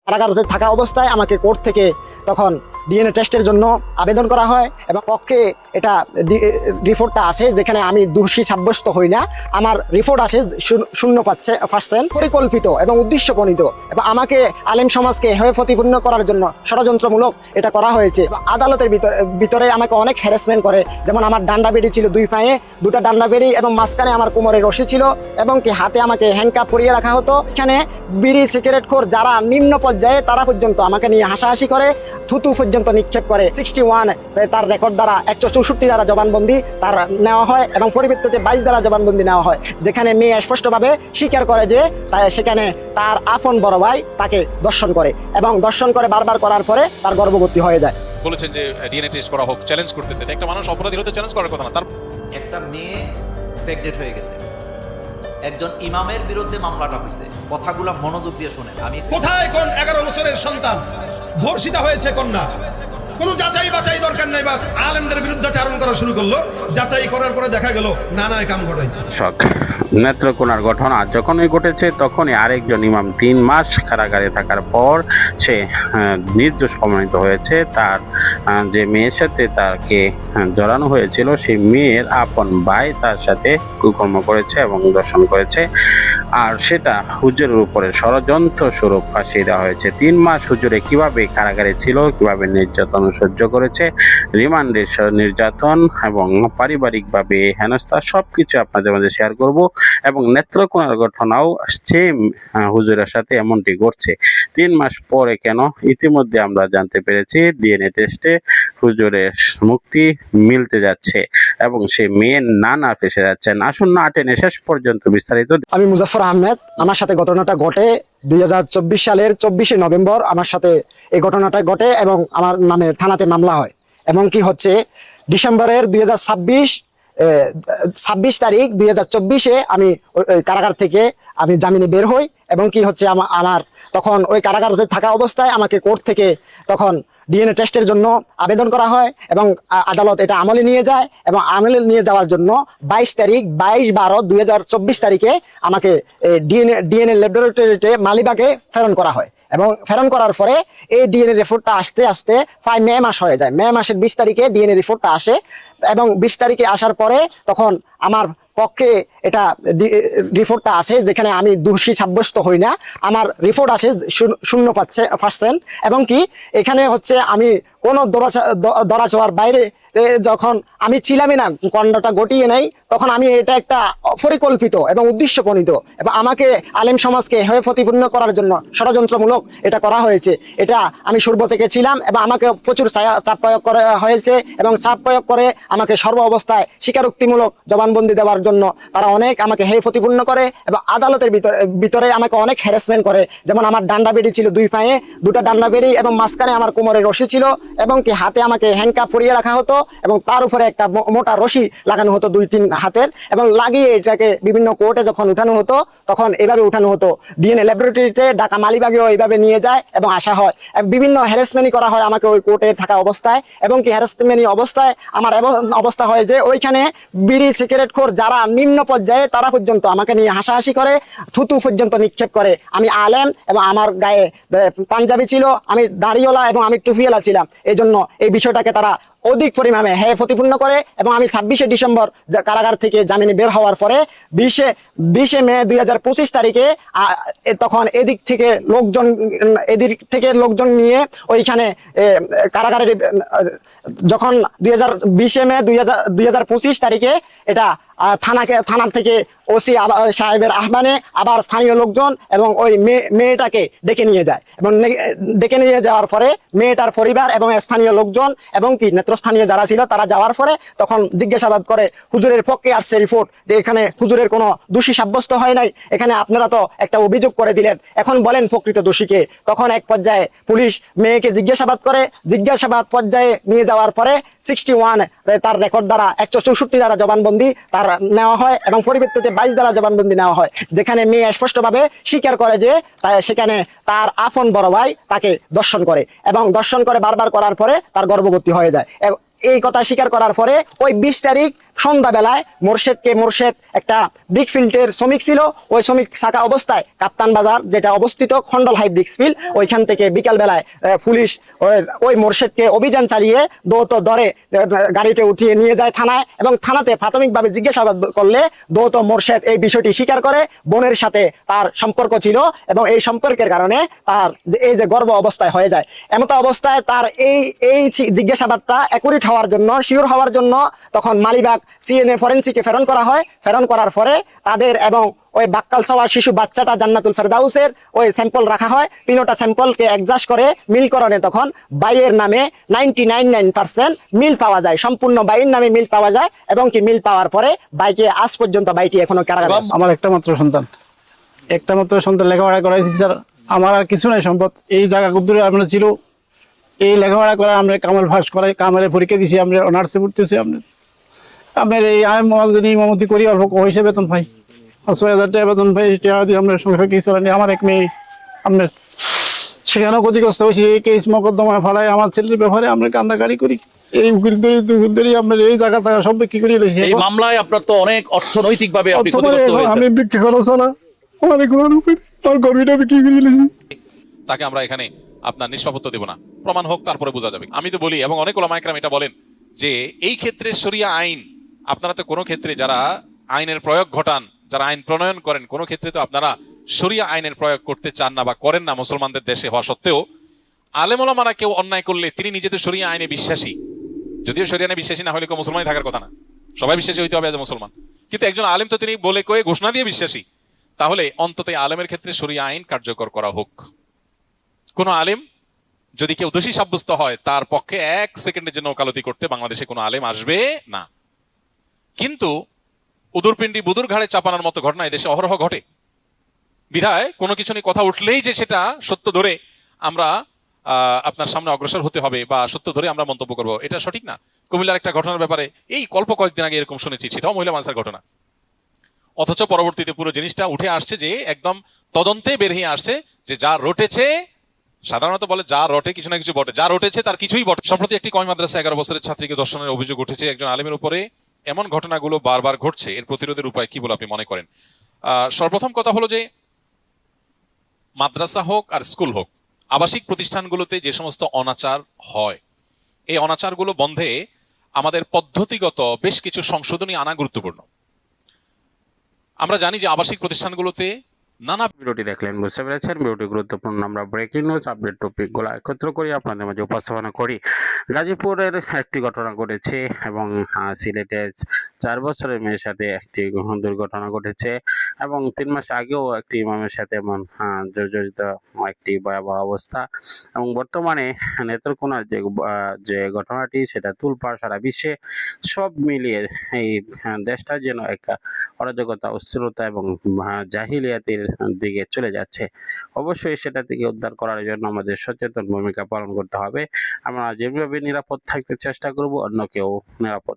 কারাগারে থাকা অবস্থায় আমাকে কোর্ট থেকে তখন ডিএনএ টেস্টের জন্য আবেদন করা হয় এবং পক্ষে এটা রিপোর্টটা আসে যেখানে আমি দোষী সাব্যস্ত হই না। আমার রিপোর্ট আসে 0% পরিকল্পিত এবং উদ্দেশ্যপ্রণীত এবং আমাকে আলেম সমাজকে হয়ে প্রতিপূর্ণ করার জন্য ষড়যন্ত্রমূলক এটা করা হয়েছে। আদালতের ভিতরে আমাকে অনেক হ্যারাসমেন্ট করে, যেমন আমার ডান্ডা বেড়ি ছিল 2 পায়ে, 2টা ডান্ডা বেড়ি এবং মাঝখানে আমার কোমরে রশি ছিল এবং কি হাতে আমাকে হ্যান্ডকাপ পরিয়ে রাখা হতো। এখানে বিড়ি সিগারেট খোর যারা নিম্ন পর্যায়ে তারা পর্যন্ত আমাকে নিয়ে হাসাহাসি করে, থুতু পর্যন্ত নিক্ষেপ করে। 61 তার রেকর্ড দ্বারা 164 দ্বারা জবানবন্দি তার নেওয়া হয় এবং পরিবর্তিতে 22 দ্বারা জবানবন্দি নেওয়া হয়, যেখানে মেয়ে স্পষ্টভাবে স্বীকার করে যে সেখানে তার আপন বড় ভাই তাকে দর্শন করে এবং দর্শন করে বারবার করার পরে তার গর্ভবতী হয়ে যায়। বলেছেন যে ডিএনএ টেস্ট করা হোক, চ্যালেঞ্জ করতেছে। একটা মানুষ অপরাধী হতে চ্যালেঞ্জ করার কথা না। তার একটা মেয়ে প্রেগনেন্ট হয়ে গেছে, একজন ইমামের বিরুদ্ধে মামলাটা হয়েছে। কথাগুলো মনোযোগ দিয়ে শুনেন। আমি কোথায় কোন 11 বছরের সন্তান ধর্ষিতা হয়েছে কন্যা, কোনো যাচাই বাছাই দরকার নাই, বাস আলেমদের বিরুদ্ধে চারণ করা শুরু করলো। যাচাই করার পরে দেখা গেল নানায় কাম ঘটাইছে। নেত্রকোনার ঘটনা যখনই ঘটেছে তখনই আরেকজন ইমাম 3 মাস কারাগারে থাকার পর সে নির্দোষ প্রমাণিত হয়েছে। তার যে মেয়ের সাথে তাকে জড়ানো হয়েছিল সেই মেয়ের আপন ভাই তার সাথে কুকর্ম করেছে এবং দর্শন করেছে, আর সেটা হুজুরের উপরে ষড়যন্ত্র স্বরূপ ফাঁসিয়ে দেওয়া হয়েছে। 3 মাস হুজুরে কিভাবে কারাগারে ছিল, কিভাবে নির্যাতন সহ্য করেছে, রিমান্ডের নির্যাতন এবং পারিবারিকভাবে হেনস্থা সবকিছু আপনাদের মাঝে শেয়ার করব। এবং নেত্রকোনার ঘটনাও সেম হুজুরের সাথে এমনটি ঘটছে। 3 মাস পরে কেন, ইতিমধ্যে আমরা জানতে পেরেছি ডিএনএ টেস্টে হুজুরের মুক্তি মিলতে যাচ্ছে এবং সে মেয়ের না ফেসে যাচ্ছেন। আসুন না টেনে শেষ পর্যন্ত বিস্তারিত। আমি মুজাফফর আহমেদ। আমার সাথে ঘটনাটা ঘটে 2024 সালের 24শে নভেম্বর আমার সাথে এই ঘটনাটা ঘটে এবং আমার নামে থানাতে মামলা হয় এবং কি হচ্ছে ডিসেম্বরের 26 তারিখ 2024-এ আমি কারাগার থেকে আমি জামিনে বের হই এবং কি হচ্ছে আমার তখন ওই কারাগারে থাকা অবস্থায় আমাকে কোর্ট থেকে তখন ডিএনএ টেস্টের জন্য আবেদন করা হয় এবং আদালত এটা আমলে নিয়ে যায় এবং আমলে নিয়ে যাওয়ার জন্য 22/12/2024 তারিখে আমাকে ডিএনএ ল্যাবরেটরিতে মালিবাগে প্রেরণ করা হয় এবং প্রেরণ করার পরে এই ডিএনএ রিপোর্টটা আসতে আসতে প্রায় মে মাস হয়ে যায়। মে মাসের 20 তারিখে ডিএনএ রিপোর্টটা আসে এবং 20 তারিখে আসার পরে তখন আমার পক্ষে এটা রিপোর্টটা আসে যেখানে আমি দোষী সাব্যস্ত হই না। আমার রিপোর্ট আসে 0% এবং কি এখানে হচ্ছে আমি কোনো দরাচোয়ার বাইরে যখন আমি ছিলামই না, কন্ডটা গটিয়ে নেই, তখন আমি এটা একটা পরিকল্পিত এবং উদ্দেশ্যপ্রণীত এবং আমাকে আলেম সমাজকে হয়ে প্রতিপূর্ণ করার জন্য ষড়যন্ত্রমূলক এটা করা হয়েছে। এটা আমি পূর্ব থেকে ছিলাম এবং আমাকে প্রচুর চাপ প্রয়োগ করা হয়েছে এবং চাপ প্রয়োগ করে আমাকে সর্ব অবস্থায় স্বীকারোক্তিমূলক জবানবন্দি দেওয়ার জন্য তারা অনেক আমাকে হেয় প্রতিপূর্ণ করে এবং আদালতের ভিতরে আমাকে অনেক হ্যারাসমেন্ট করে, যেমন আমার ডান্ডা বেড়ি ছিল 2 পায়ে, 2টা ডান্ডা বেড়ি এবং মাঝখানে আমার কোমরে রশি ছিল এবং কি হাতে আমাকে হ্যান্ডকাপ পরিয়ে রাখা হতো এবং তার উপরে একটা মোটা রশি লাগানো হতো 2-3 হাতের এবং লাগিয়ে এটাকে বিভিন্ন কোর্টে যখন উঠানো হতো তখন এভাবে উঠানো হতো। ডিএনএ ল্যাবরেটরিতে ঢাকা মালিবাগেও এইভাবে নিয়ে যায় এবং আসা হয়। বিভিন্ন হ্যারাসমেন্টই করা হয় আমাকে ওই কোর্টে থাকা অবস্থায় এবং কি হ্যারাসমেন্ট অবস্থায় আমার অবস্থা হয় যে ওইখানে বিড়ি সিগারেট খোর যারা নিম্ন পর্যায়ে তারা পর্যন্ত আমাকে নিয়ে হাসাহাসি করে, থুতু পর্যন্ত নিক্ষেপ করে। আমি আলেম এবং আমার গায়ে পাঞ্জাবি ছিল, আমি দাড়িওয়ালা এবং আমি টুপিওয়ালা ছিলাম, এই জন্য এই বিষয়টাকে তারা অধিক পরিমাণে হ্যাঁ প্রতিপূর্ণ করে এবং আমি 26শে ডিসেম্বর কারাগার থেকে জামিনে বের হওয়ার পরে 20শে মে 2025 তারিখে তখন এদিক থেকে লোকজন নিয়ে ওইখানে কারাগারের যখন 2020শে মে 2025 তারিখে এটা থানার থেকে ওসি সাহেবের আহ্বানে আবার স্থানীয় লোকজন এবং ওই মেয়েটাকে ডেকে নিয়ে যায় এবং ডেকে নিয়ে যাওয়ার পরে মেয়েটার পরিবার এবং স্থানীয় লোকজন এবং কি নেতৃস্থানীয় যারা ছিল তারা যাওয়ার পরে তখন জিজ্ঞাসাবাদ করে হুজুরের পক্ষে আসছে রিপোর্ট যে এখানে হুজুরের কোনো দোষী সাব্যস্ত হয় নাই, এখানে আপনারা তো একটা অভিযোগ করে দিলেন, এখন বলেন প্রকৃত দোষীকে। তখন এক পর্যায়ে পুলিশ মেয়েকে জিজ্ঞাসাবাদ করে, জিজ্ঞাসাবাদ পর্যায়ে নিয়ে যাওয়ার পরে 61 তার রেকর্ড দ্বারা 164 দ্বারা জবানবন্দি তার নেওয়া হয় এবং পরিবর্তিতে 22 দ্বারা জবানবন্দি নেওয়া হয়, যেখানে মেয়ে স্পষ্টভাবে স্বীকার করে যে সেখানে তার আপন বড় ভাই তাকে দর্শন করে এবং দর্শন করে বারবার করার পরে তার গর্ভবতী হয়ে যায়। এই কথা স্বীকার করার পরে ওই 20 তারিখ সন্ধ্যাবেলায় মোর্শেদ একটা ব্রিক ফিল্ডের শ্রমিক ছিল, ওই শ্রমিক থাকা অবস্থায় কাপ্তান বাজার যেটা অবস্থিত খন্ডল হাই ব্রিক্স ফিল্ড, ওইখান থেকে বিকাল বেলায় পুলিশ ওই মোর্শেদকে অভিযান চালিয়ে ধরে গাড়িতে উঠিয়ে নিয়ে যায় থানায়, এবং থানাতে প্রাথমিকভাবে জিজ্ঞাসাবাদ করলে মোর্শেদ এই বিষয়টি স্বীকার করে বোনের সাথে তার সম্পর্ক ছিল, এবং এই সম্পর্কের কারণে তার এই যে গর্ভ অবস্থায় হয়ে যায়। এমত অবস্থায় তার এই জিজ্ঞাসাবাদটা অ্যাকুরেট হওয়ার জন্য, শিওর হওয়ার জন্য তখন মালিবাগ সিএনএ ফরেন্সিকে প্রেরণ করা হয়। প্রেরণ করার পরে তাদের এবং ওই বাক্কাল সওয়ার শিশু বাচ্চাটা জান্নাতুল ফেরদাউসের ওই স্যাম্পল রাখা হয়। তিনোটা স্যাম্পলকে অ্যাডজাস্ট করে মিলকরণে তখন বাইয়ের নামে 99% মিল পাওয়া যায়, সম্পূর্ণ বাইয়ের নামে মিল পাওয়া যায়, এবং কি মিল পাওয়ার পরে বাইকে আজ পর্যন্ত বাইটি এখনো কারাগারে আছে। আমার একটা মাত্র সন্তান লেখাপড়া করাইছি স্যার, আমার আর কিছু নাই সম্পদ। এই জায়গা কুদ্দুরে আমরা ছিল, এই লেখাপড়া করে আমরা কামাল ফাঁস করাই, কামালে পরীক্ষা দিছি, আমরা অনার্সে পড়তেছি। আপনার এই আমি ইমামতি করি, অল্প হিসেবে বেতন পাই, 6,000 টাকা বেতন পাই, টাকা দিয়ে আমরা সংসার কিছু চলেনি। আমার এক মেয়ে আপনার সেখানেও ক্ষতিগ্রস্ত হয়েছি, এই কেস মকদ্দমা ফালাই আমার ছেলের ব্যাপারে আমরা কান্দাকারি করি। এই উকিল ধরি আপনার এই জায়গা থাকা সব বিক্রি করে এই মামলায় আপনার তো অনেক অর্থনৈতিকভাবে আপনি ক্ষতিগ্রস্ত আমি হয়েছেন। বিক্রি করা ছাড়া আমার এগুলোর উপরে তার গর্বিটা বিক্রি করে দিয়েছি। তাকে আমরা এখানে আপনার নিষ্পাপত্য দেব না, প্রমাণ হোক তারপরে বোঝা যাবে। আমি তো বলি, এবং অনেক ওলামা একরাম এটা বলেন, যে এই ক্ষেত্রে শরিয়া আইন, আপনারা তো কোনো ক্ষেত্রে যারা আইনের প্রয়োগ ঘটান, যারা আইন প্রণয়ন করেন, কোনো ক্ষেত্রে তো আপনারা শরিয়া আইনের প্রয়োগ করতে চান না বা করেন না মুসলমানদের দেশে হওয়া সত্ত্বেও। আলেম ওলামারা কেউ অন্যায় করলে তিনি নিজেদের শরিয়া আইনে বিশ্বাসী, যদিও শরিয়া আইনে বিশ্বাসী না হলে কেউ মুসলমানই থাকার কথা না, সবাই বিশ্বাসী হইতে হবে এজ মুসলমান, কিন্তু একজন আলেম তো তিনি বলে কয়ে ঘোষণা দিয়ে বিশ্বাসী। তাহলে অন্তত আলেমের ক্ষেত্রে শরিয়া আইন কার্যকর করা হোক। কোন আলেম যদি কেউ দোষী সাব্যস্ত হয়, তার পক্ষে 1 সেকেন্ডের জন্য ওকালতি করতে বাংলাদেশে কোনো আলেম আসবে না। কিন্তু উদুরপিন্ডি বুদুর ঘাড়ে চাপানোর মতো ঘটনা এদেশে অহরহ ঘটে। বিধায় কোনো কিছু নিয়ে কথা উঠলেই যে সেটা সত্য ধরে আমরা আপনার সামনে অগ্রসর হতে হবে বা সত্য ধরে আমরা মন্তব্য করবো, এটা সঠিক না। কুমিল্লার একটা ঘটনার ব্যাপারে এই কয়েকদিন আগে এরকম শুনেছি, সেটাও মহিলা মানুষের ঘটনা, অথচ পরবর্তীতে পুরো জিনিসটা উঠে আসছে যে একদম তদন্তে বের হয়ে আসছে যে যা রটেছে, সাধারণত বলে যা রটে কিছু না কিছু বটে, যা রটেছে তার কিছুই বটে। সম্প্রতি একটি কওমি মাদ্রাসা 11 বছরের ছাত্রীকে ধর্ষণের অভিযোগ উঠেছে একজন আলেমের উপরে। এমন ঘটনাগুলো বারবার ঘটছে, এর প্রতিরোধের উপায় কি বলে আপনি মনে করেন? সর্বপ্রথম কথা হলো যে মাদ্রাসা হোক আর স্কুল হোক, আবাসিক প্রতিষ্ঠানগুলোতে যে সমস্ত অনাচার হয়, এই অনাচারগুলো বন্ধে আমাদের পদ্ধতিগত বেশ কিছু সংশোধনী আনা গুরুত্বপূর্ণ। আমরা জানি যে আবাসিক প্রতিষ্ঠানগুলোতে নানা ভিডিওটি দেখলেন, বুঝতে পেরেছেন ভিডিওটি গুরুত্বপূর্ণ। আমরা ব্রেকিং নিউজ আপডেট টপিকগুলো একত্র করি আপনাদের মাঝে উপস্থাপনা করি। গাজীপুরের একটি ঘটনা ঘটেছে এবং সিলেটের 4 বছরের মেয়ের সাথে একটি দুর্ঘটনা ঘটেছে, এবং 3 মাস আগেও একটি ইমামের সাথে এমন জর্জরিত একটি ভয়াবহ অবস্থা। এবং বর্তমানে নেত্রকোনার যে ঘটনাটি, সেটা তুলপাড় সারা বিশ্বে। সব মিলিয়ে এই দেশটা যেন একটা অরাজকতা, অস্থিরতা এবং জাহিলিয়াতের দিকে চলে যাচ্ছে। অবশ্যই সেটা থেকে উদ্ধার করার জন্য আমাদের সচেতন ভূমিকা পালন করতে হবে। আমরা যেভাবে নিরাপদ থাকতে চেষ্টা করব, অন্য কেউ নিরাপদ